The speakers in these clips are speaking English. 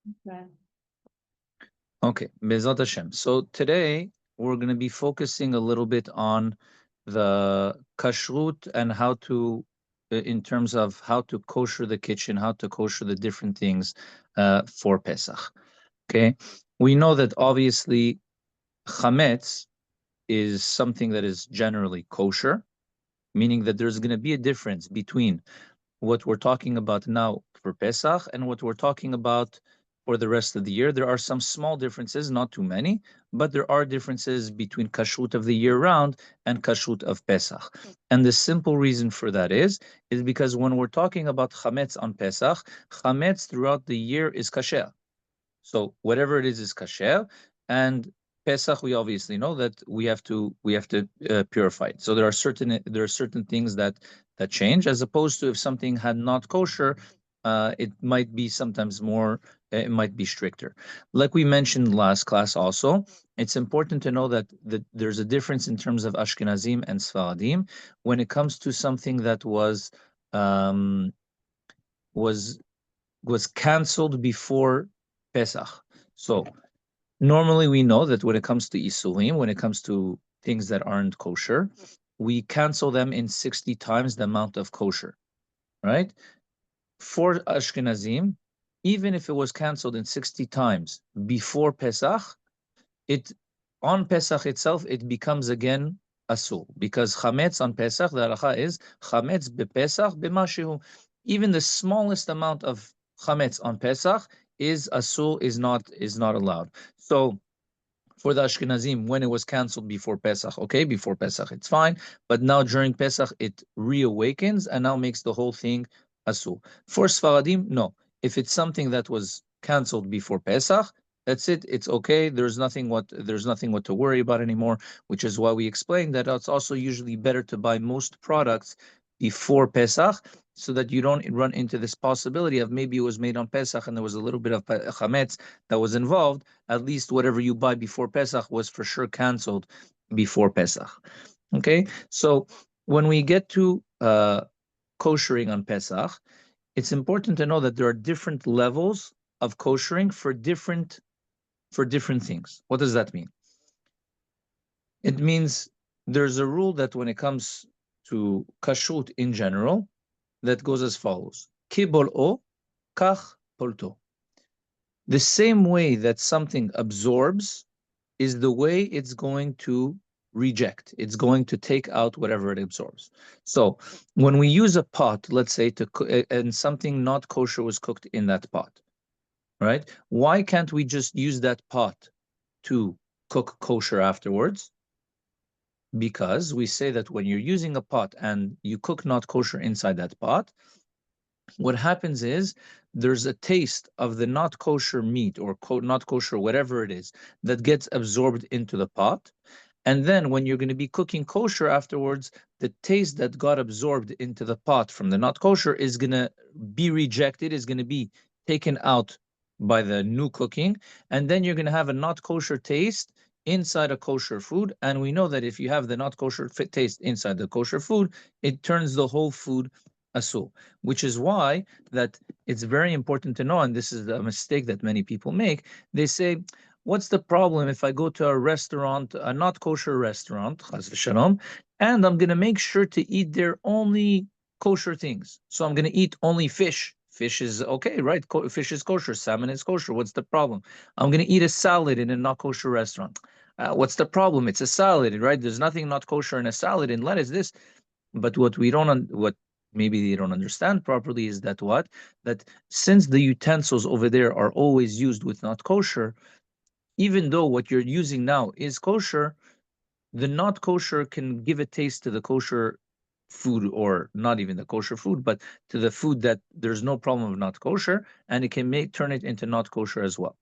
Okay. Okay, Bezat Hashem. So today we're going to be focusing a little bit on the kashrut and how to, in terms of how to kosher the kitchen, how to kosher the different things for Pesach. Okay, we know that obviously chametz is something that is generally kosher, meaning that there's going to be a difference between what we're talking about now for Pesach and what we're talking about for the rest of the year. There are some small differences, not too many, but there are differences between Kashrut of the year round and Kashrut of Pesach. And the simple reason for that is because when we're talking about Chametz on Pesach, Chametz throughout the year is kasher. So whatever it is kasher, and Pesach we obviously know that we have to purify it. So there are certain things that change, as opposed to if something had not kosher, it might be sometimes more, it might be stricter. Like we mentioned last class, also, it's important to know that there's a difference in terms of Ashkenazim and Sfaradim when it comes to something that um, was was canceled before Pesach. So normally we know that when it comes to Isurim, when it comes to things that aren't kosher, we cancel them in 60 times the amount of kosher, right? For Ashkenazim, even if it was canceled in 60 times before Pesach, it on Pesach itself, it becomes again asur, because chametz on Pesach, the halacha is chametz bepesach b'mashihu. Even the smallest amount of chametz on Pesach is asur, is not allowed. So for the Ashkenazim, when it was canceled before Pesach, okay, before Pesach it's fine, but now during Pesach it reawakens and now makes the whole thing asur. For Sfaradim, no. If it's something that was canceled before Pesach, that's it. It's okay. There's nothing what to worry about anymore. Which is why we explained that it's also usually better to buy most products before Pesach, so that you don't run into this possibility of maybe it was made on Pesach and there was a little bit of chametz that was involved. At least whatever you buy before Pesach was for sure canceled before Pesach. Okay, so when we get to koshering on Pesach, it's important to know that there are different levels of koshering for different things. What does that mean? It means there's a rule that when it comes to kashrut in general, that goes as follows: Kibol o, kach polto. The same way that something absorbs is the way it's going to reject. It's going to take out whatever it absorbs. So when we use a pot, let's say, and something not kosher was cooked in that pot, right? Why can't we just use that pot to cook kosher afterwards? Because we say that when you're using a pot and you cook not kosher inside that pot, what happens is there's a taste of the not kosher meat or not kosher, whatever it is, that gets absorbed into the pot. And then when you're going to be cooking kosher afterwards, the taste that got absorbed into the pot from the not kosher is going to be rejected, is going to be taken out by the new cooking. And then you're going to have a not kosher taste inside a kosher food. And we know that if you have the not kosher taste inside the kosher food, it turns the whole food asur, which is why that it's very important to know, and this is a mistake that many people make. They say, what's the problem if I go to a restaurant, a not kosher restaurant, chas v'shalom, and I'm going to make sure to eat there only kosher things? So I'm going to eat only fish. Fish is okay, right? Fish is kosher. Salmon is kosher. What's the problem? I'm going to eat a salad in a not kosher restaurant. What's the problem? It's a salad, right? There's nothing not kosher in a salad. And lettuce, this. But what maybe they don't understand properly is that that since the utensils over there are always used with not kosher, even though what you're using now is kosher, the not kosher can give a taste to the kosher food, or not even the kosher food, but to the food that there's no problem of not kosher, and it can turn it into not kosher as well.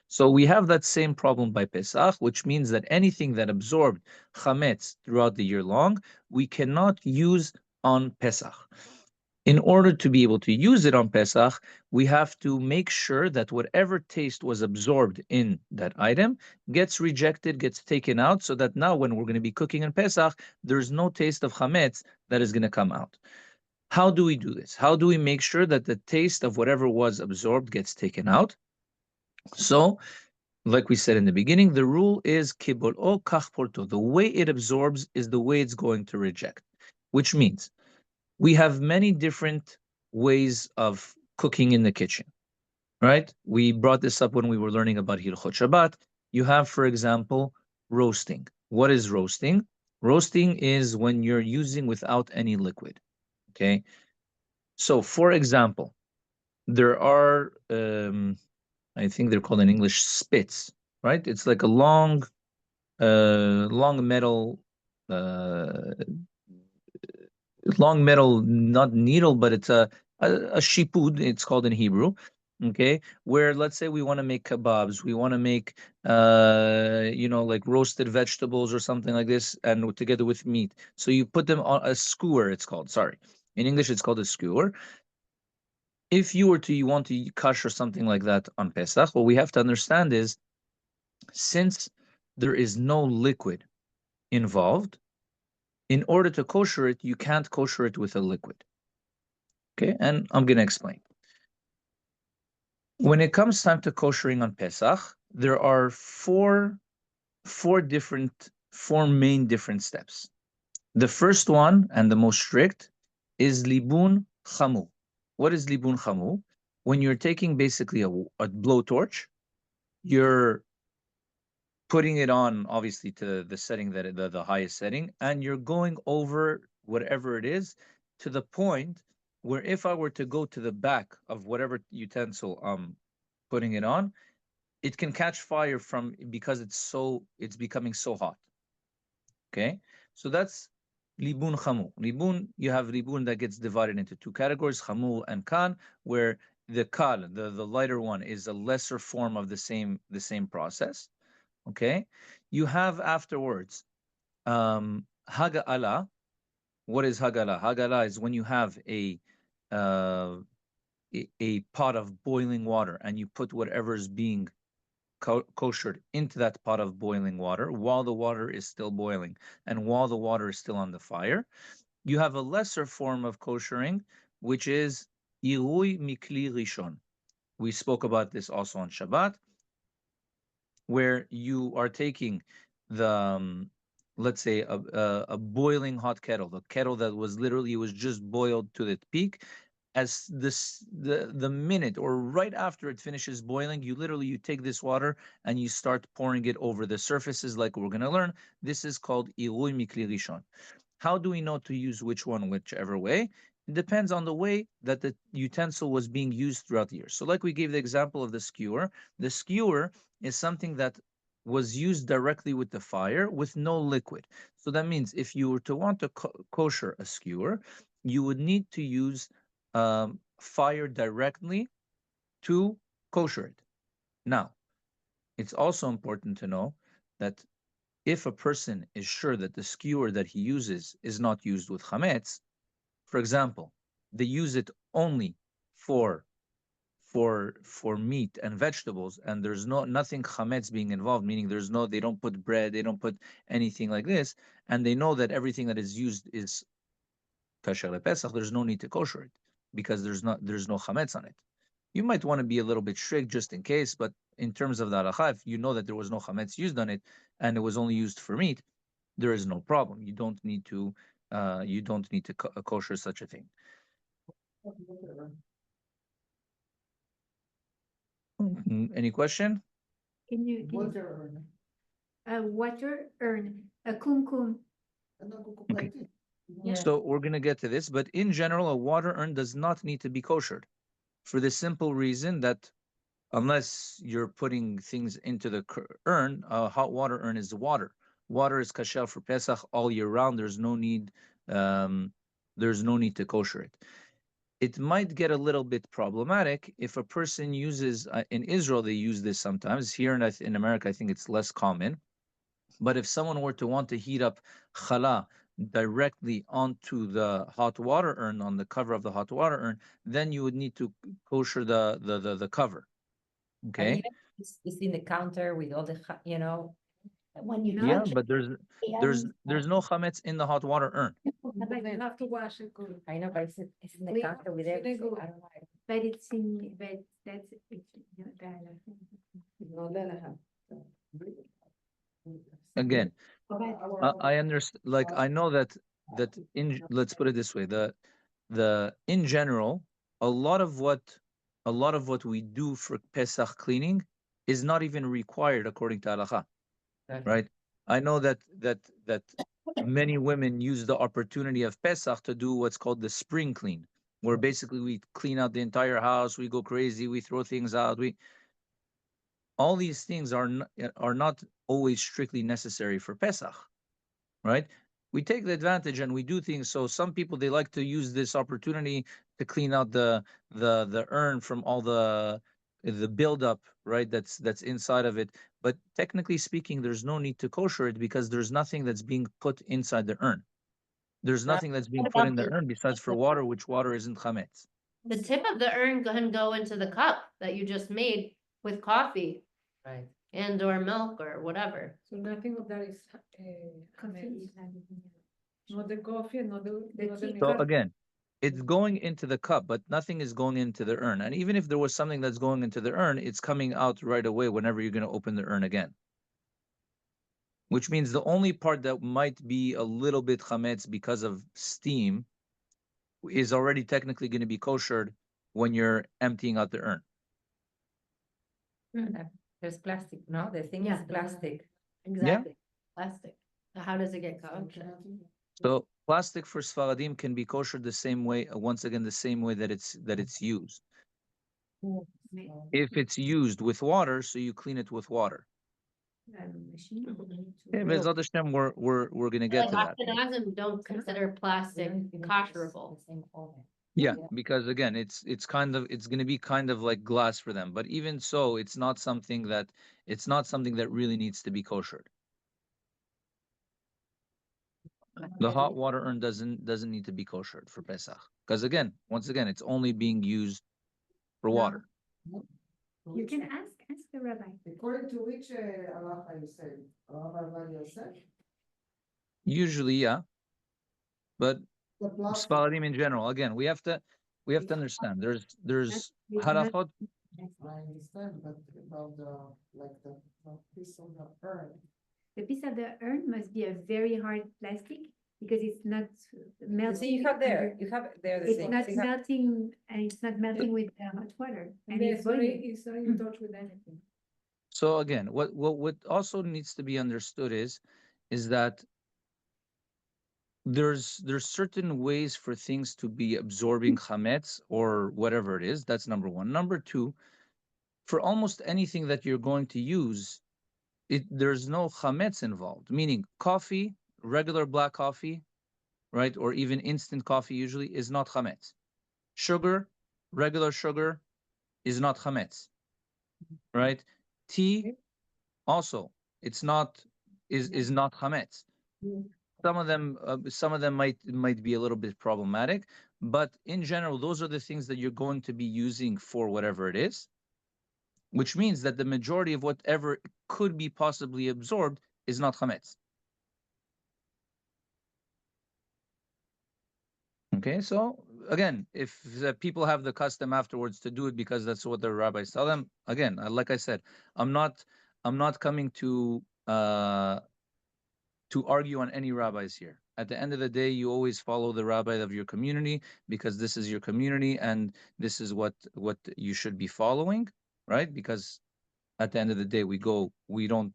So we have that same problem by Pesach, which means that anything that absorbed chametz throughout the year long, we cannot use on Pesach. In order to be able to use it on Pesach, we have to make sure that whatever taste was absorbed in that item gets rejected, gets taken out, so that now when we're going to be cooking on Pesach, there's no taste of chametz that is going to come out. How do we do this? How do we make sure that the taste of whatever was absorbed gets taken out? So, like we said in the beginning, the rule is kibol o kach porto. The way it absorbs is the way it's going to reject, which means we have many different ways of cooking in the kitchen, right? We brought this up when we were learning about hilchot Shabbat. You have, for example, roasting. What is roasting? Roasting is when you're using without any liquid. Okay. So, for example, there are, I think they're called in English spits, right? It's like a long metal, uh, not needle, but it's a shipud. It's called in Hebrew. Okay, where let's say we want to make kebabs, we want to make like roasted vegetables or something like this, and together with meat. So you put them on a skewer. It's called. Sorry, in English it's called a skewer. If you want to kosher something like that on Pesach, what we have to understand is, since there is no liquid involved, in order to kosher it, you can't kosher it with a liquid. Okay, and I'm going to explain. When it comes time to koshering on Pesach, there are four main different steps. The first one and the most strict is libun chamu. What is libun chamu? When you're taking basically a blowtorch, you're putting it on obviously to the setting that the highest setting, and you're going over whatever it is to the point where if I were to go to the back of whatever utensil I'm putting it on, it can catch fire from because it's becoming so hot. Okay, so that's libun chamu. Libun, you have libun that gets divided into two categories, chamu and kan, where the kal, the lighter one, is a lesser form of the same process. Okay, you have afterwards haga'ala. What is hagala? Hagala is when you have uh, a pot of boiling water and you put whatever is being koshered into that pot of boiling water while the water is still boiling and while the water is still on the fire. You have a lesser form of koshering, which is irui mikli rishon. We spoke about this also on Shabbat, where you are taking the let's say a boiling hot kettle, the kettle that was just boiled to the peak. As the minute or right after it finishes boiling, you take this water and you start pouring it over the surfaces, like we're going to learn. This is called irui mikli rishon. How do we know to use which one, whichever way? It depends on the way that the utensil was being used throughout the year. So, like we gave the example of the skewer is something that was used directly with the fire with no liquid. So that means if you were to want to kosher a skewer, you would need to use fire directly to kosher it. Now, it's also important to know that if a person is sure that the skewer that he uses is not used with chametz, for example, they use it only for meat and vegetables, and there's nothing chametz being involved, meaning they don't put bread, they don't put anything like this, and they know that everything that is used is kasher Pesach, there's no need to kosher it because there's no chametz on it. You might want to be a little bit strict just in case, but in terms of the halacha, if you know that there was no chametz used on it and it was only used for meat, there is no problem. You don't need to kosher such a thing. Any question? Can you a water urn, a kumkum? Okay. Yeah. So we're going to get to this, but in general, a water urn does not need to be koshered for the simple reason that unless you're putting things into the urn, a hot water urn is water. Water is kasher for Pesach all year round. Um, there's no need to kosher it. It might get a little bit problematic if a person uses, in Israel, they use this sometimes. Here in America, I think it's less common. But if someone were to want to heat up challah directly onto the hot water urn, on the cover of the hot water urn, then you would need to kosher the cover. And Okay. even it's in the counter with all the, when you Yeah, touch but there's no chametz in the hot water urn. But you have to wash it good. I know, but it's in the counter with everything. I don't know. But it's in, but that's, it's, again, But I understand. Like I know that let's put it this way: the in general, a lot of what we do for Pesach cleaning is not even required according to halacha, right? I know that many women use the opportunity of Pesach to do what's called the spring clean, where basically we clean out the entire house, we go crazy, we throw things out, we all these things are not always strictly necessary for Pesach, right? We take the advantage and we do things. So some people, they like to use this opportunity to clean out the urn from all the buildup, right? That's inside of it. But technically speaking, there's no need to kosher it because there's nothing that's being put inside the urn. There's nothing that's being What put about in the the- urn besides for water, which water isn't chametz. The tip of the urn can go into the cup that you just made with coffee Right. and or milk or whatever. so nothing of that is chametz. Not the coffee, not the So milk. again, it's going into the cup, but nothing is going into the urn. And even if there was something that's going into the urn, it's coming out right away whenever you're going to open the urn again. Which means the only part that might be a little bit chametz because of steam is already technically going to be koshered when you're emptying out the urn. There's plastic, no? The thing is Yeah. plastic. Exactly. Plastic. So how does it get covered? So plastic for Sfaradim can be koshered the same way, once again, the same way that it's used. If it's used with water, so you clean it with water. Okay, Be'ezrat Hashem, we're gonna get to Like that. Ashkenazim don't consider plastic kosherable. Yeah, because again, it's gonna be kind of like glass for them. But even so, it's not something that really needs to be koshered. The hot water urn doesn't need to be koshered for Pesach. Because again, once again, it's only being used for water. You can ask the rabbi. According to which halacha you say? Halacha Rabbi Yosef? Usually, yeah. But The plastic. Sfaradim in general, again, we have to understand. There's It's not- halachot. I understand, but about the piece of the urn. The piece of the urn must be a very hard plastic because it's not melting. See, you have there, under- you have there the It's thing. not So you have- melting, and it's not melting with hot water, and it's boiling. It's not in touch with anything. So again, what also needs to be understood is that there's certain ways for things to be absorbing chametz or whatever it is. That's number one. Number two, for almost anything that you're going to use, there's no chametz involved. Meaning, coffee, regular black coffee, right, or even instant coffee usually is not chametz. Sugar, regular sugar, is not chametz, right? Tea, also, it's not is not chametz. Some of them might be a little bit problematic, but in general, those are the things that you're going to be using for whatever it is, which means that the majority of whatever could be possibly absorbed is not chametz. Okay, so again, if the people have the custom afterwards to do it because that's what the rabbis tell them, again, like I said, I'm not coming to argue on any rabbis here. At the end of the day, you always follow the rabbi of your community because this is your community and this is what you should be following, right? Because at the end of the day, we don't.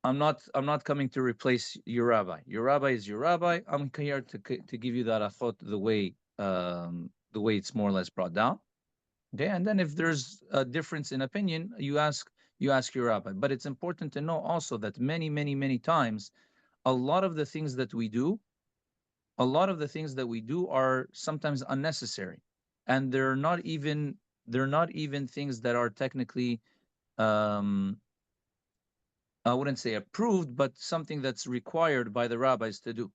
I'm not coming to replace your rabbi. Your rabbi is your rabbi. I'm here to give you that achot the way it's more or less brought down. Okay, and then if there's a difference in opinion, you ask your rabbi. But it's important to know also that many times, a lot of the things that we do are sometimes unnecessary, and they're not even things that are technically, I wouldn't say approved, but something that's required by the rabbis to do.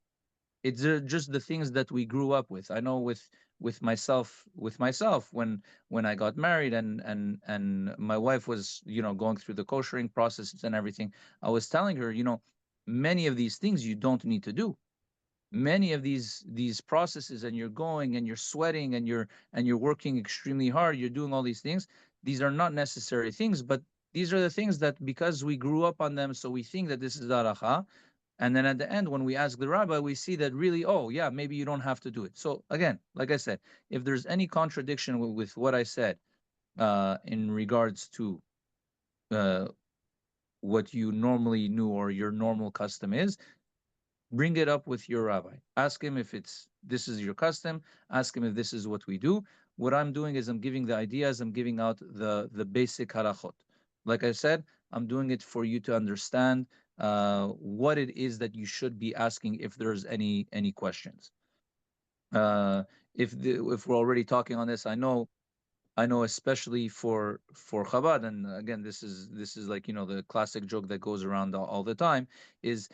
It's just the things that we grew up with. I know with myself when I got married and my wife was going through the koshering processes and everything. I was telling her, many of these things you don't need to do. Many of these processes, and you're going and you're sweating and you're working extremely hard. You're doing all these things. These are not necessary things, but These are the things that because we grew up on them, so we think that this is the halacha. And then at the end, when we ask the rabbi, we see that really, oh, yeah, maybe you don't have to do it. So again, like I said, if there's any contradiction with what I said in regards to what you normally knew or your normal custom is, bring it up with your rabbi. Ask him if this is your custom. Ask him if this is what we do. What I'm doing is I'm giving the ideas. I'm giving out the basic halachot. Like I said, I'm doing it for you to understand what it is that you should be asking if there's any questions. If we're already talking on this, I know especially for Chabad, and again, this is like, the classic joke that goes around all the time, is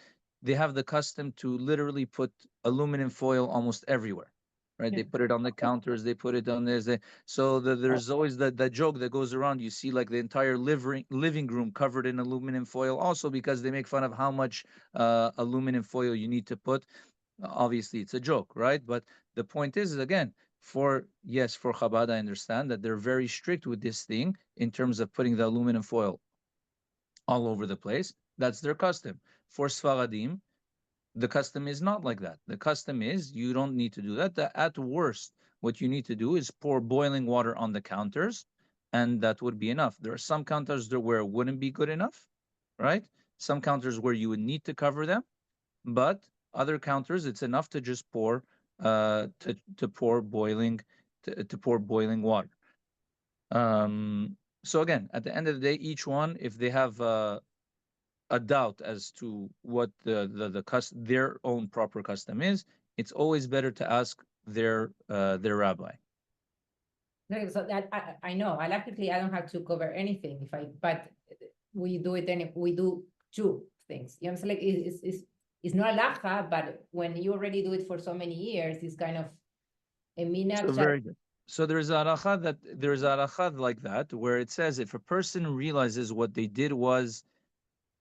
they have the custom to literally put aluminum foil almost everywhere, right? They put it on the counters, they put it on this. There's always that joke that goes around. You see like the entire living room covered in aluminum foil, also because they make fun of how much aluminum foil you need to put. Obviously, it's a joke, right? But the point is again, for Chabad, I understand that they're very strict with this thing in terms of putting the aluminum foil all over the place. That's their custom. For Sfaradim, the custom is not like that. The custom is you don't need to do that. At worst, what you need to do is pour boiling water on the counters, and that would be enough. There are some counters where it wouldn't be good enough, right? Some counters where you would need to cover them, but other counters, it's enough to just pour to pour boiling water. So again, at the end of the day, each one, if they have a doubt as to what their own proper custom is, it's always better to ask their rabbi. No, so that I know, electrically, I don't have to cover anything but we do it, we do two things. You know what I'm saying? Like it's not halacha, but when you already do it for so many years, it's kind of a minhag. So very good. So there's a halacha like that, where it says if a person realizes what they did was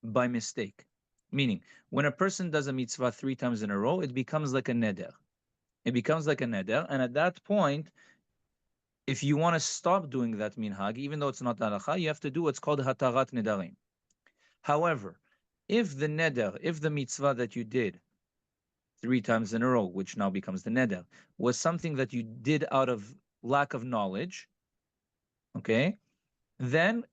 by mistake, meaning when a person does a mitzvah 3 times in a row, it becomes like a neder. It becomes like a neder, and at that point, if you want to stop doing that minhag, even though it's not halacha, you have to do what's called hatarat nedarim. However, if the mitzvah that you did 3 times in a row, which now becomes the neder, was something that you did out of lack of knowledge, okay, then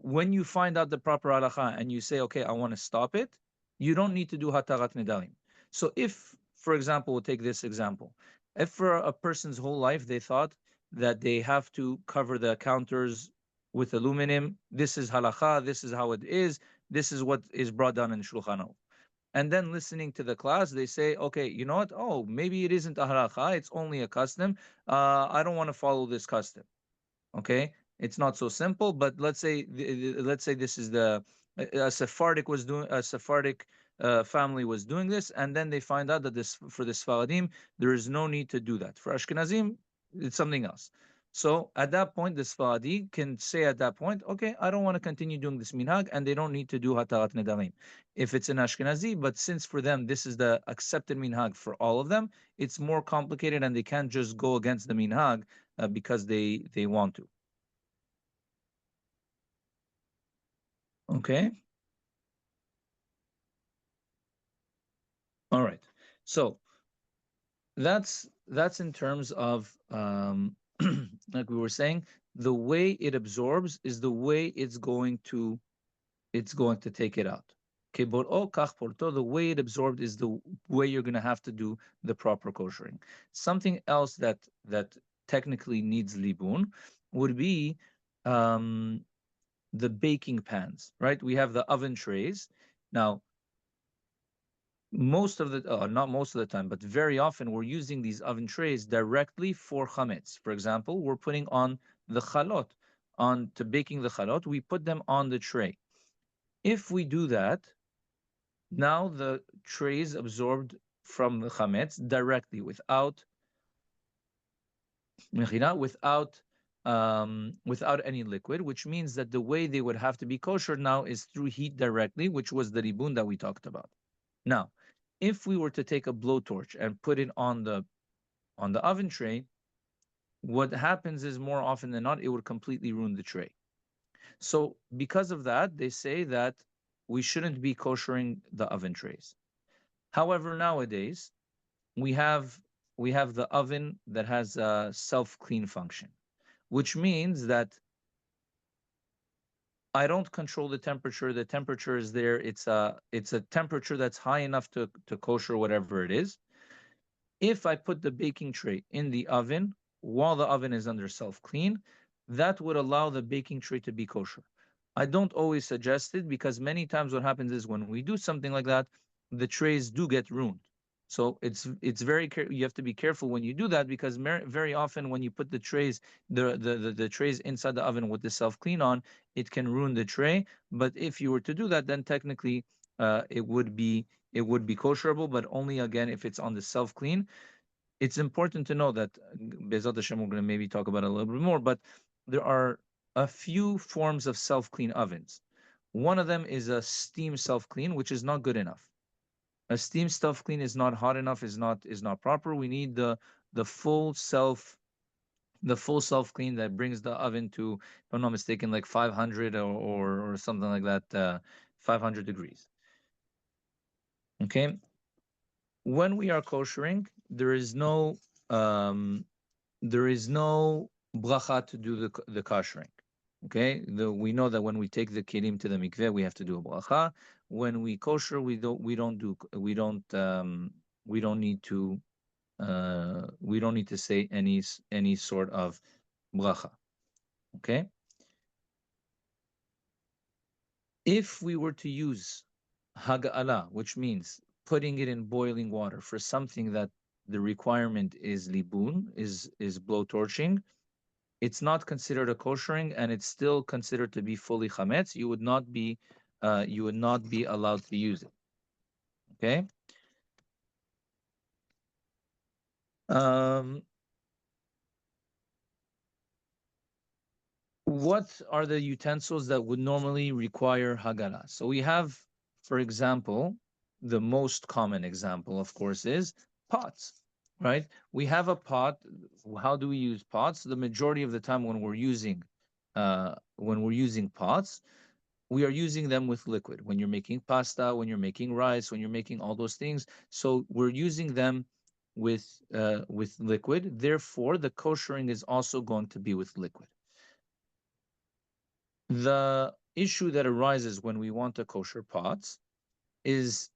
when you find out the proper halacha and you say, okay, I want to stop it, you don't need to do hatarat nedarim. So if, for example, we'll take this example. If for a person's whole life they thought that they have to cover the counters with aluminum, this is halacha, this is how it is, this is what is brought down in Shulchan Aruch. And then listening to the class, they say, okay, you know what? Oh, maybe it isn't a halacha, it's only a custom. I don't want to follow this custom. Okay, it's not so simple. But let's say this is a Sephardic family was doing this, and then they find out that for the Sfaradim there is no need to do that. For Ashkenazim, it's something else. So at that point, the Sfaradi can say at that point, okay, I don't want to continue doing this minhag, and they don't need to do hatarat nedarim. If it's an Ashkenazi, but since for them this is the accepted minhag for all of them, it's more complicated, and they can't just go against the minhag because they want to. Okay. All right. So that's in terms of like we were saying, the way it absorbs is the way it's going to take it out. Okay, but the way it absorbed is the way you're going to have to do the proper koshering. Something else that technically needs libun would be the baking pans, right? We have the oven trays. Now, not most of the time, but very often we're using these oven trays directly for chametz. For example, we're putting on the chalot, to baking the chalot, we put them on the tray. If we do that, now the tray is absorbed from the chametz directly without any liquid, which means that the way they would have to be kosher now is through heat directly, which was the ribun that we talked about. Now, if we were to take a blowtorch and put it on the oven tray, what happens is more often than not, it would completely ruin the tray. So because of that, they say that we shouldn't be koshering the oven trays. However, nowadays we have the oven that has a self-clean function, which means that I don't control the temperature. The temperature is there. It's a temperature that's high enough to kosher whatever it is. If I put the baking tray in the oven while the oven is under self-clean, that would allow the baking tray to be kosher. I don't always suggest it because many times what happens is when we do something like that, the trays do get ruined. So it's very you have to be careful when you do that because very often when you put the trays the trays inside the oven with the self clean on, it can ruin the tray. But if you were to do that, then technically it would be kosherable, but only again if it's on the self clean. It's important to know that Bezat Hashem, we're going to maybe talk about it a little bit more, but there are a few forms of self clean ovens. One of them is a steam self clean, which is not good enough. A steam self clean is not hot enough, is not proper. We need the full self clean that brings the oven to, if I'm not mistaken, like 500 or something like that, 500 degrees. Okay. When we are koshering, there is no bracha to do the koshering. Okay, we know that when we take the kelim to the mikveh, we have to do a bracha. When we kosher, we don't need to say any sort of bracha. Okay. If we were to use haga'ala, which means putting it in boiling water for something that the requirement is libun, is blowtorching, it's not considered a koshering, and it's still considered to be fully chametz. You would not be allowed to use it. Okay. What are the utensils that would normally require hagala? So we have, for example, the most common example, of course, is pots. Right? We have a pot. How do we use pots? The majority of the time when we're using pots, we are using them with liquid. When you're making pasta, when you're making rice, when you're making all those things, so we're using them with liquid. Therefore, the koshering is also going to be with liquid. The issue that arises when we want to kosher pots is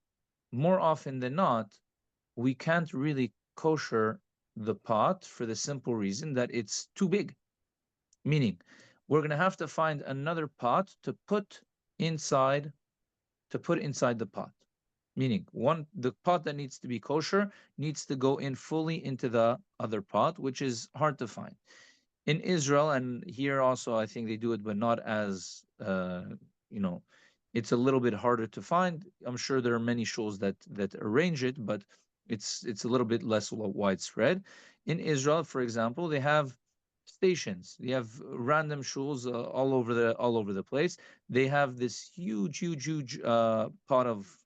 more often than not, we can't really kosher the pot for the simple reason that it's too big. Meaning, we're going to have to find another pot to put inside the pot. Meaning, the pot that needs to be kosher needs to go in fully into the other pot, which is hard to find. In Israel, and here also, I think they do it, but not as it's a little bit harder to find. I'm sure there are many shuls that arrange it, but it's a little bit less widespread. In Israel, for example, they have stations. They have random shuls all over the place. They have this huge pot of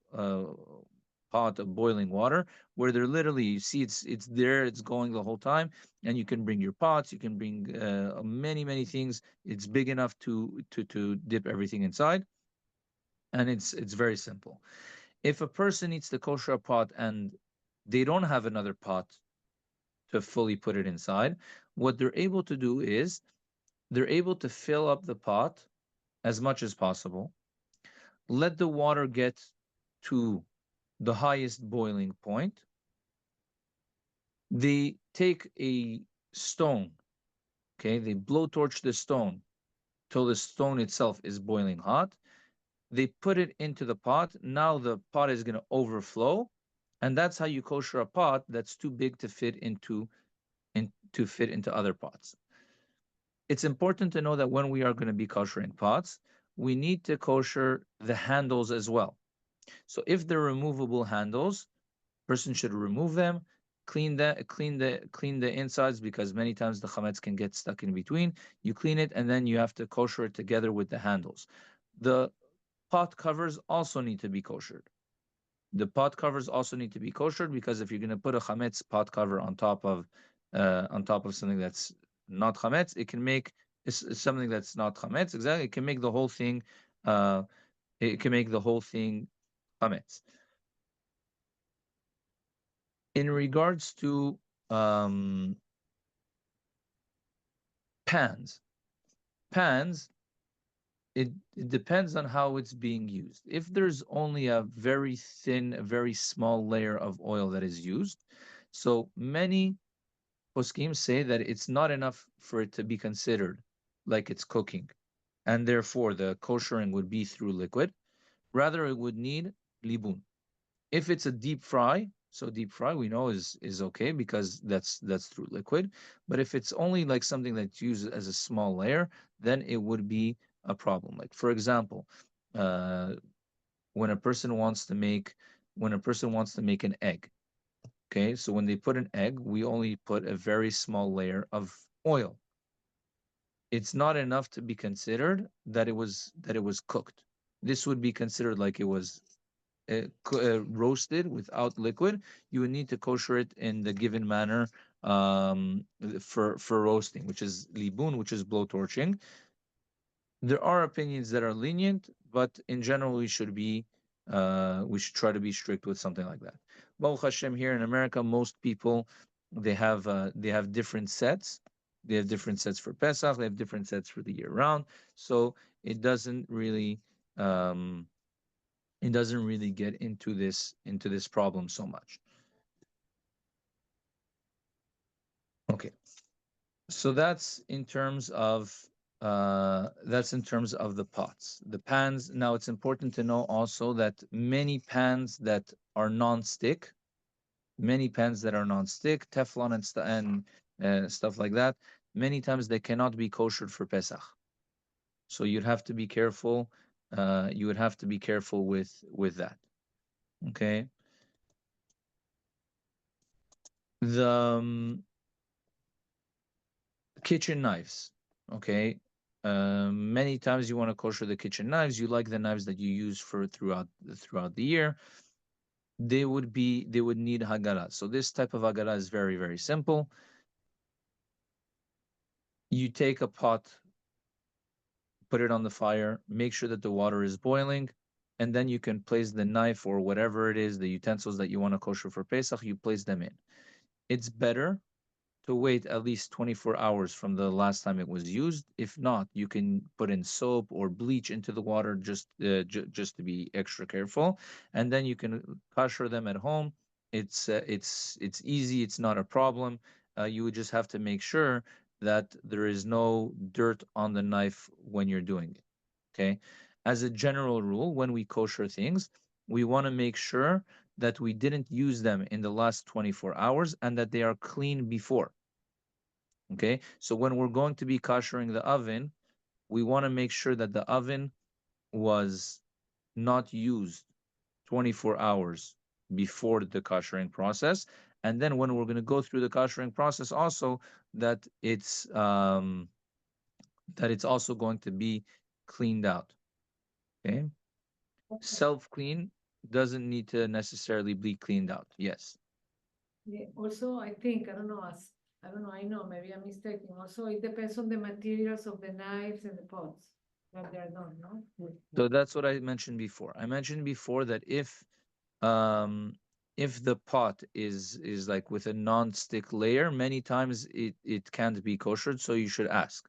boiling water where they're literally, you see it's there, it's going the whole time, and you can bring your pots, you can bring many things. It's big enough to dip everything inside, and it's very simple. If a person needs to kosher a pot and they don't have another pot to fully put it inside, what they're able to do is they're able to fill up the pot as much as possible, let the water get to the highest boiling point. They take a stone, okay, they blowtorch the stone till the stone itself is boiling hot. They put it into the pot. Now the pot is going to overflow, and that's how you kosher a pot that's too big to fit into other pots. It's important to know that when we are going to be koshering pots, we need to kosher the handles as well. So if they're removable handles, person should remove them, clean the insides, because many times the chametz can get stuck in between. You clean it, and then you have to kosher it together with the handles. The pot covers also need to be koshered. The pot covers also need to be koshered, because if you're going to put a chametz pot cover on top of something that's not chametz, it can make It's something that's not chametz. Exactly, it can make the whole thing. It can make the whole thing chametz. In regards to pans, it depends on how it's being used. If there's only a very thin, a very small layer of oil that is used, so many poskim say that it's not enough for it to be considered like it's cooking, and therefore the koshering would be through liquid. Rather, it would need libun. If it's a deep fry, so deep fry we know is okay because that's through liquid. But if it's only like something that's used as a small layer, then it would be a problem. Like for example, uh, when a person wants to make an egg. Okay, so when they put an egg, we only put a very small layer of oil. It's not enough to be considered that it was cooked. This would be considered like it was roasted without liquid. You would need to kosher it in the given manner for roasting, which is libun, which is blowtorching. There are opinions that are lenient, but in general, we should try to be strict with something like that. Baruch Hashem, here in America, most people they have different sets. They have different sets for Pesach. They have different sets for the year round. So it doesn't really get into this problem so much. Okay, so that's in terms of the pots. The pans. Now it's important to know also that many pans that are non-stick, Teflon and stuff like that, many times they cannot be koshered for Pesach. So you'd have to be careful. You would have to be careful with that. Okay. The kitchen knives. Okay. Many times you want to kosher the kitchen knives. You like the knives that you use for throughout the year. They would need hagara. So this type of hagara is very, very simple. You take a pot, put it on the fire, make sure that the water is boiling, and then you can place the knife or whatever it is, the utensils that you want to kosher for Pesach, you place them in. It's better to wait at least 24 hours from the last time it was used. If not, you can put in soap or bleach into the water just to be extra careful, and then you can kosher them at home. It's easy. It's not a problem. You would just have to make sure that there is no dirt on the knife when you're doing it. Okay. As a general rule, when we kosher things, we want to make sure that we didn't use them in the last 24 hours and that they are clean before. Okay, so when we're going to be koshering the oven, we want to make sure that the oven was not used 24 hours before the koshering process. And then when we're going to go through the koshering process also, that it's also going to be cleaned out. Okay, self-clean doesn't need to necessarily be cleaned out. Yes. Yeah, also, I think, I don't know, I know, maybe I'm mistaken. Also, it depends on the materials of the knives and the pots that they are done, no? So that's what I mentioned before. I mentioned before that if the pot is like with a non-stick layer, many times it can't be koshered, so you should ask.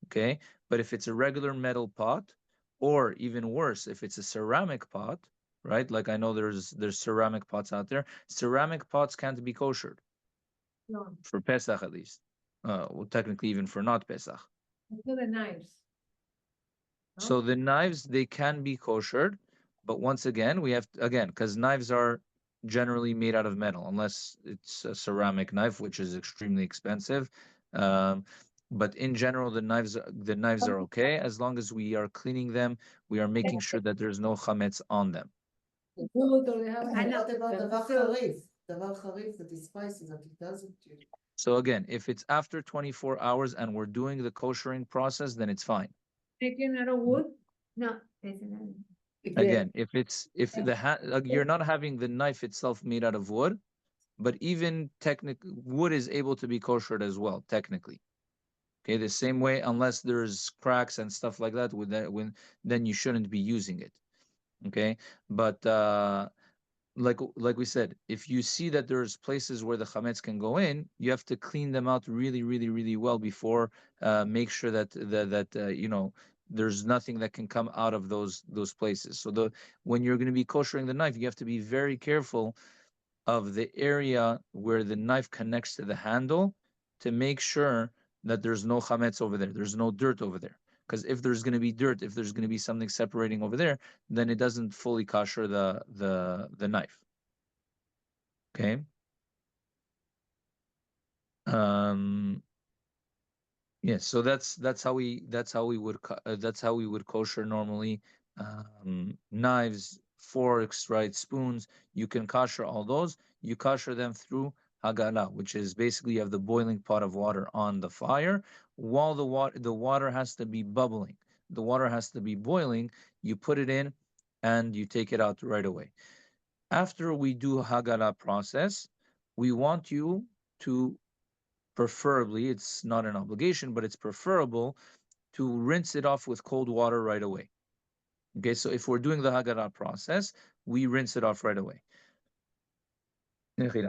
Okay, but if it's a regular metal pot, or even worse, if it's a ceramic pot, right? Like I know there's ceramic pots out there. Ceramic pots can't be koshered No, for Pesach at least. Well, technically even for not Pesach. also the knives. No? So the knives, they can be koshered, but once again, we have because knives are generally made out of metal, unless it's a ceramic knife, which is extremely expensive. But in general, the knives are okay as long as we are cleaning them. We are making sure that there's no chametz on them. Food, or they have. And what about דבר חריף? דבר חריף that is spicy that it doesn't use. So again, if it's after 24 hours and we're doing the koshering process, then it's fine. Making out of wood? No, there's another. Again, if you're not having the knife itself made out of wood, but even wood is able to be koshered as well, technically. Okay, the same way, unless there's cracks and stuff like that, then you shouldn't be using it. Okay, but like we said, if you see that there's places where the chametz can go in, you have to clean them out really, really, really well before. Make sure that there's nothing that can come out of those places. So when you're going to be koshering the knife, you have to be very careful of the area where the knife connects to the handle to make sure that there's no chametz over there. There's no dirt over there. Because if there's going to be dirt, if there's going to be something separating over there, then it doesn't fully kosher the knife. Okay. Yes, so that's how we would kosher normally. Knives, forks, right, spoons. You can kosher all those. You kosher them through hagala, which is basically you have the boiling pot of water on the fire. While the water has to be bubbling, the water has to be boiling. You put it in, and you take it out right away. After we do hagala process, we want you to, preferably, it's not an obligation, but it's preferable to rinse it off with cold water right away. Okay, so if we're doing the hagara process, we rinse it off right away.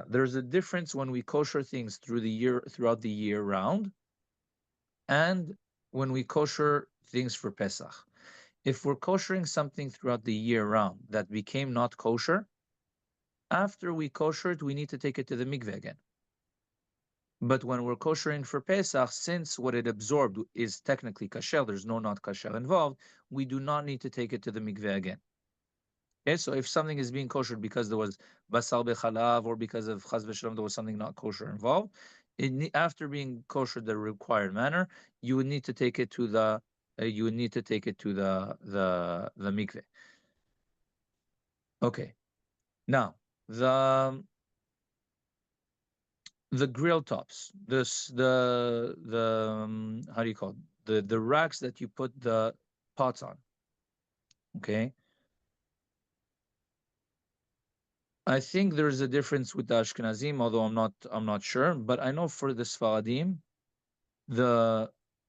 There's a difference when we kosher things throughout the year round, and when we kosher things for Pesach. If we're koshering something throughout the year round that became not kosher, after we kosher it, we need to take it to the mikveh again. But when we're koshering for Pesach, since what it absorbed is technically kasher, there's no not kasher involved, we do not need to take it to the mikveh again. Okay, so if something is being koshered because there was basal bechalav, or because of chaz v'shalom there was something not kosher involved, after being koshered the required manner, you would need to take it to the mikveh. Okay, now the grill tops, the how do you call it? The racks that you put the pots on. Okay, I think there's a difference with the Ashkenazim, although I'm not sure, but I know for the Sfaradim, the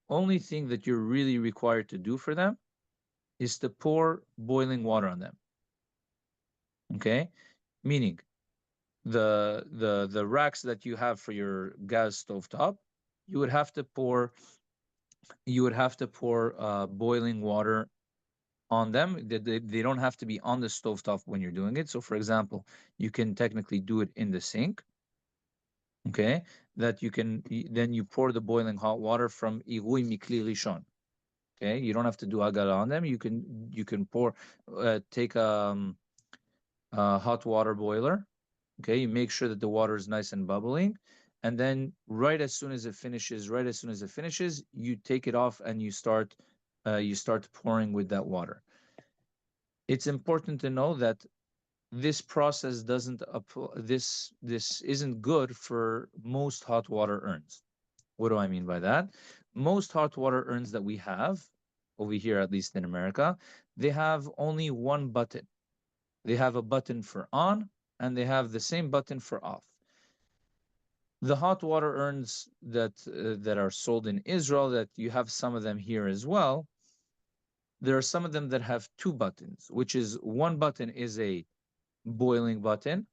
only thing that you're really required to do for them is to pour boiling water on them. Okay, meaning the racks that you have for your gas stovetop, you would have to pour boiling water on them. They don't have to be on the stovetop when you're doing it. So for example, you can technically do it in the sink. Okay, that then you pour the boiling hot water from Irui Mikli Rishon. Okay, you don't have to do hagala on them. You can pour, take a hot water boiler. Okay, you make sure that the water is nice and bubbling, and then right as soon as it finishes, you take it off and you start pouring with that water. It's important to know that this process doesn't this isn't good for most hot water urns. What do I mean by that? Most hot water urns that we have over here, at least in America, they have only one button. They have a button for on, and they have the same button for off. The hot water urns that are sold in Israel, that you have some of them here as well, there are some of them that have two buttons, which is one button is a boiling button,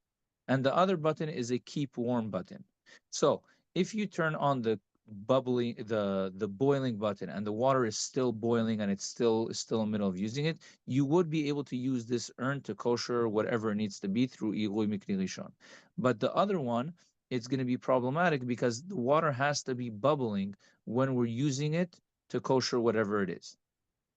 and the other button is a keep warm button. So if you turn on the boiling button and the water is still boiling and it's still in the middle of using it, you would be able to use this urn to kosher whatever it needs to be through Irui Mikli Rishon. But the other one, it's going to be problematic because the water has to be bubbling when we're using it to kosher whatever it is.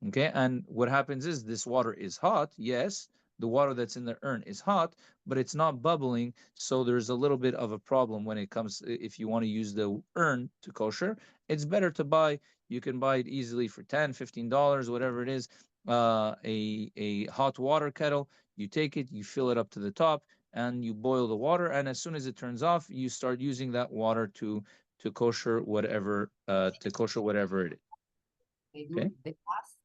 Okay, and what happens is this water is hot, yes, the water that's in the urn is hot, but it's not bubbling, so there's a little bit of a problem when it comes, if you want to use the urn to kosher. It's better to buy, you can buy it easily for $10-15, whatever it is, a hot water kettle. You take it, you fill it up to the top, and you boil the water, and as soon as it turns off, you start using that water to kosher whatever it is. They do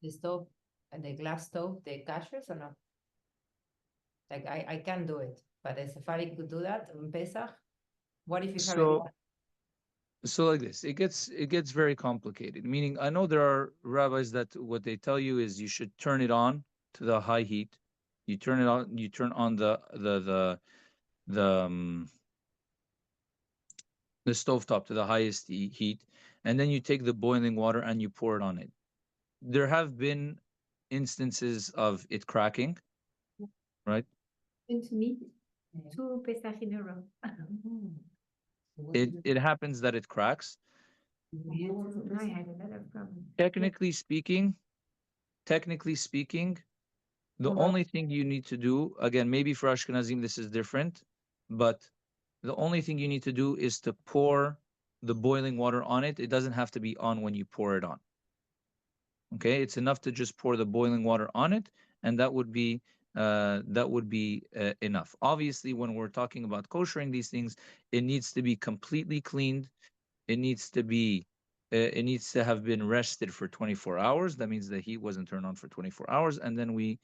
the stove, and the glass stove, the kashrus or not? Like I can do it, but a Safari could do that on Pesach. What if you have So like this, it gets very complicated. Meaning, I know there are rabbis that what they tell you is you should turn it on to the high heat. You turn it on. You turn on the the stovetop to the highest heat, and then you take the boiling water and you pour it on it. There have been instances of it cracking, right? And to me, 2 Pesach in a row. It happens that it cracks. I had a lot of problems. Technically speaking, the only thing you need to do, again, maybe for Ashkenazim this is different, but the only thing you need to do is to pour the boiling water on it. It doesn't have to be on when you pour it on. Okay, it's enough to just pour the boiling water on it, and that would be enough. Obviously, when we're talking about koshering these things, it needs to be completely cleaned. It needs to have been rested for 24 hours. That means the heat wasn't turned on for 24 hours, and then we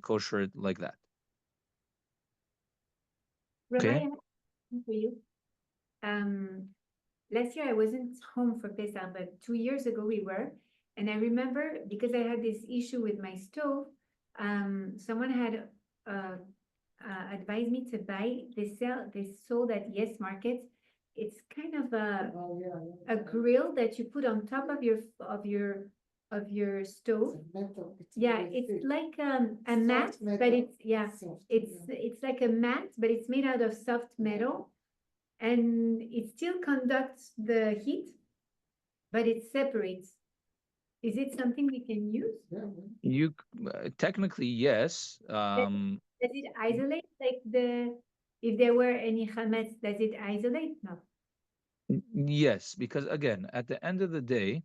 kosher it like that. Rabbi, I Okay. have a question for you. Last year I wasn't home for Pesach, but 2 years ago we were. And I remember because I had this issue with my stove, someone had advised me to buy, they sold at Yes Market. It's kind of Oh, yeah. a grill that you put on top of your stove. It's a metal. Yeah, very it's thick. like a Soft mat, but metal. it's, yeah, Soft, it's like a mat, but it's made out of soft metal. And it still conducts the heat, but it separates. Is it something we can use? Yeah, You technically yes. Does it isolate like if there were any chametz, does it isolate? No. Yes, because again, at the end of the day,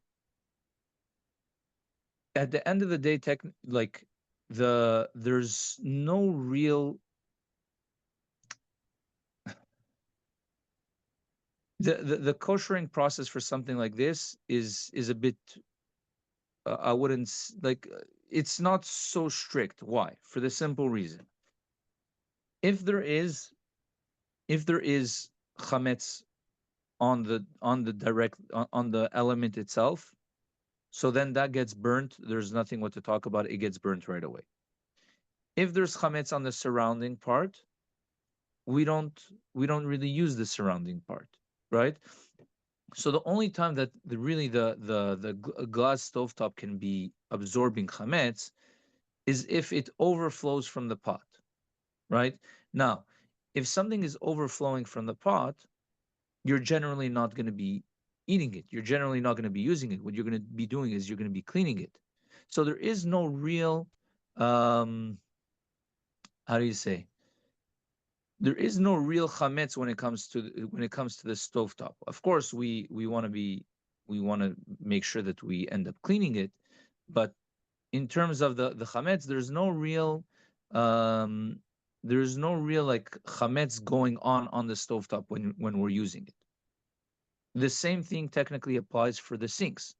there's no real the koshering process for something like this is a bit I wouldn't it's not so strict. Why? For the simple reason, if there is chametz on the element itself, so then that gets burnt. There's nothing what to talk about. It gets burnt right away. If there's chametz on the surrounding part, we don't really use the surrounding part, right? So the only time that the glass stovetop can be absorbing chametz is if it overflows from the pot, right? Now, if something is overflowing from the pot, you're generally not going to be eating it. You're generally not going to be using it. What you're going to be doing is you're going to be cleaning it. So there is no real, how do you say? There is no real chametz when it comes to the stovetop. Of course, we want to make sure that we end up cleaning it, but in terms of the chametz, there's no real like chametz going on the stovetop when we're using it. The same thing technically applies for the sinks,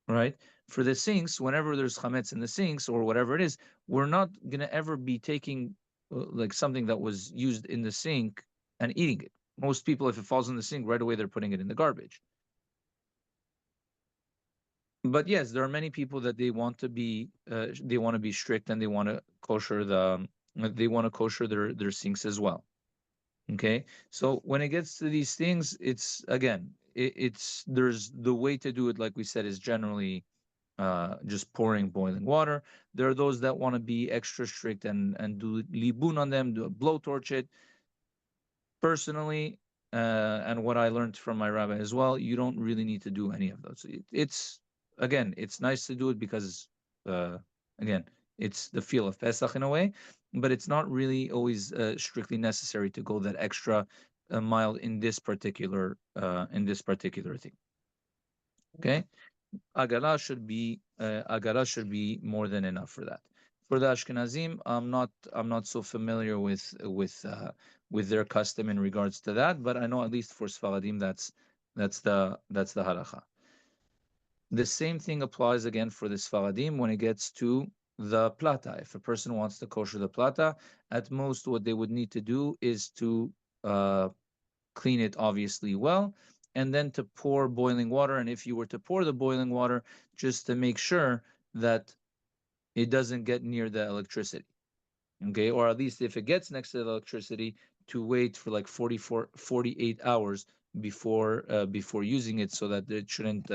right? For the sinks, whenever there's chametz in the sinks or whatever it is, we're not gonna ever be taking like something that was used in the sink and eating it. Most people, if it falls in the sink, right away they're putting it in the garbage. But yes, there are many people that they want to be strict and they want to kosher their sinks as well. Okay, so when it gets to these things, it's again, there's the way to do it, like we said, is generally just pouring boiling water. There are those that want to be extra strict and do libun on them, do a blowtorch it. Personally, and what I learned from my rabbi as well, you don't really need to do any of those. It's again, it's nice to do it because again, it's the feel of Pesach in a way, but it's not really always strictly necessary to go that extra mile in this particular thing. Okay, agala should be more than enough for that. For the Ashkenazim, I'm not so familiar with their custom in regards to that, but I know at least for Sfaradim that's the halacha. The same thing applies again for the Sfaradim when it gets to the plata. If a person wants to kosher the plata, at most what they would need to do is to clean it obviously well, and then to pour boiling water. And if you were to pour the boiling water, just to make sure that it doesn't get near the electricity. Okay, or at least if it gets next to the electricity, to wait for like 48 hours before before using it, so that it shouldn't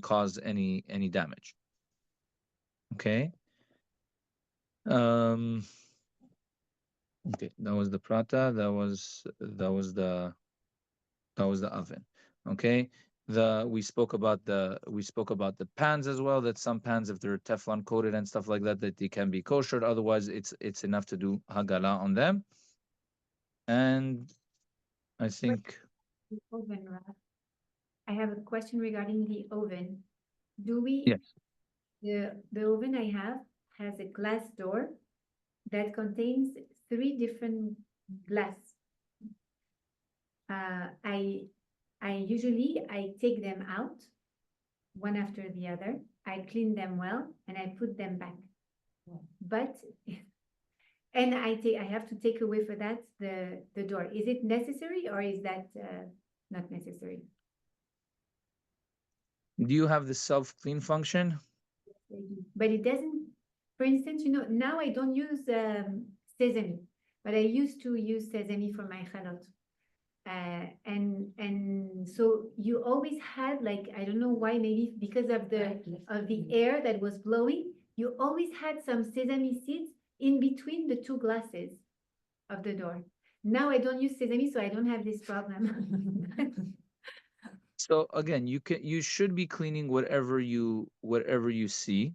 cause any damage. Okay. Okay, that was the prata. That was the oven. Okay. We spoke about the pans as well, that some pans, if they're Teflon coated and stuff like that, that they can be kosher. Otherwise, it's enough to do hagala on them. And I think The oven, Raf. I have a question regarding the oven. Do we? yes. The oven I have has a glass door that contains 3 different glass. I usually take them out one after the other. I clean them well and I put them back. But and I have to take away for that the door. Is it necessary or is that not necessary? Do you have the self-clean function? But it doesn't, for instance, now I don't use sesame, but I used to use sesame for my hilchot. And so you always had, like, I don't know why, maybe because of the air that was blowing, you always had some sesame seeds in between the 2 glasses of the door. Now I don't use sesame, so I don't have this problem. So again, you should be cleaning whatever you see.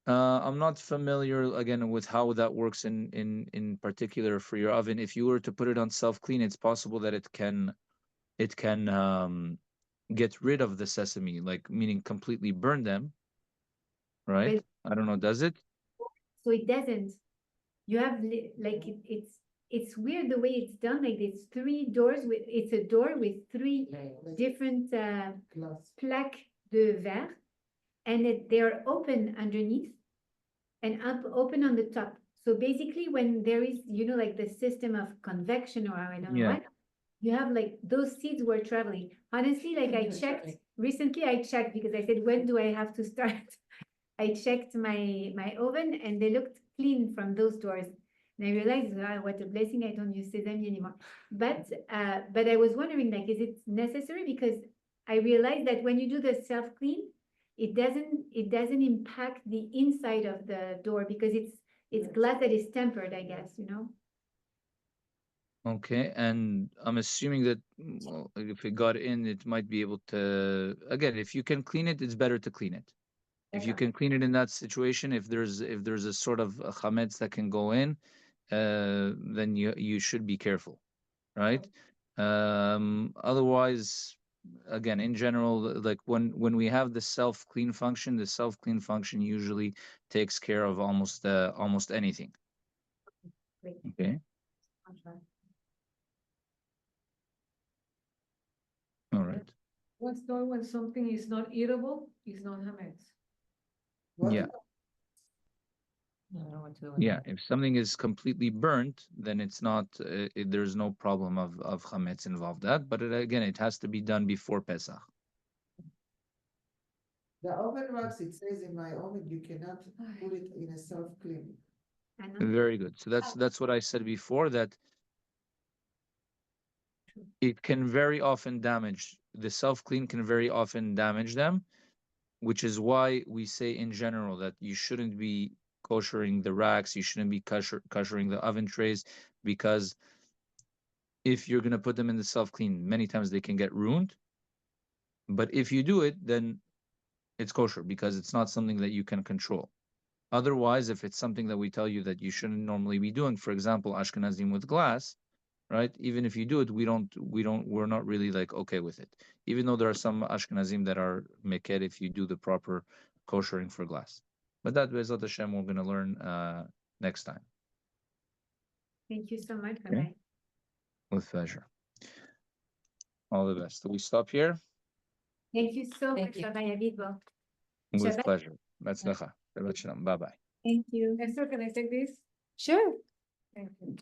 I'm not familiar again with how that works in particular for your oven. If you were to put it on self-clean, it's possible that it can get rid of the sesame, like meaning completely burn them, right? I don't know, does it? So it doesn't. You have like it's weird the way it's done. Like it's 3 doors it's a door with 3 different Glass. plaques de verre, and they're open underneath and open on the top. So basically, when there is like the system of convection, or I don't know Yeah. what, you have like those seeds were traveling. Honestly, like I checked recently, because I said, when do I have to start? I checked my oven and they looked clean from those doors. And I realized, wow, what a blessing, I don't use sesame anymore. But I was wondering, like, is it necessary? Because I realized that when you do the self-clean, it doesn't impact the inside of the door because it's glass that is tempered, I guess, Okay, and I'm assuming that, well, if it got in, it might be able to, again, if you can clean it, it's better to clean it. If you can clean it in that situation, if there's a sort of a chametz that can go in, then you should be careful, right? Otherwise, again, in general, like when we have the self-clean function, the self-clean function usually takes care of almost anything. Great. Okay. All right. What's done when something is not eatable is not hametz. What Yeah. about Yeah, if something is completely burnt, then it's not. There's no problem of chametz involved. But again, it has to be done before Pesach. the oven racks? It says in my oven you cannot put it in a self-clean. I know. Very good. So that's what I said before, that it can very often damage the self-clean can very often damage them, which is why we say in general that you shouldn't be koshering the racks, you shouldn't be koshering the oven trays, because if you're going to put them in the self-clean, many times they can get ruined. But if you do it, then it's kosher because it's not something that you can control. Otherwise, if it's something that we tell you that you shouldn't normally be doing, for example, Ashkenazim with glass, right? Even if you do it, we're not really like okay with it. Even though there are some Ashkenazim that are meked if you do the proper koshering for glass. But that, Be'ezrat Hashem, we're going to learn next time. Thank you so much, Okay. Rabbi. With pleasure. All the best. Do we stop here? Thank you so Thank much, you. Rabbi Abitbol. With Shabbat. pleasure. Betzlacha. Shabbat shalom. Bye-bye. Thank you. Esther, can I take this? Sure. Thank you.